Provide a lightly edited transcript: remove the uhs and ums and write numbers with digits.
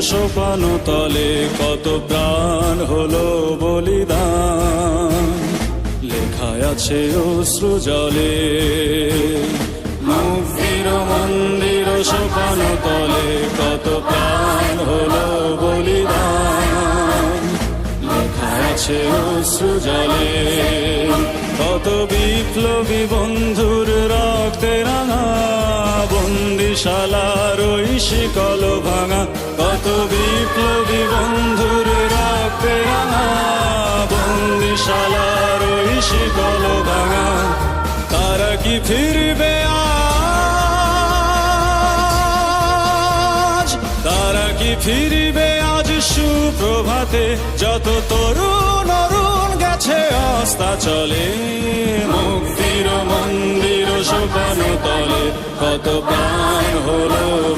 সোপান তলে কত প্রাণ হলো বলিদান, লেখায় আছে অশ্রু জলে। মুক্তির মন্দির সোপান তলে কত প্রাণ হলো বলিদান, লেখায় আছে অশ্রু জলে। কত বিপ্লবী বন্ধুর রক্তে রাঙা বন্দিশালার ওই শিকল ভাঙা, কত বিপ্লবী বন্ধুর রক্তে রাঙা বন্দিশালার ওই শিকল ভাঙা। তারা কি ফিরবে আজ, তারা কি ফিরবে আজ সুপ্রভাতে, যত তরুণ অরুণ গেছে অস্তাচলে। মুক্তির মন্দির সোপান তলে কত প্রাণ হলো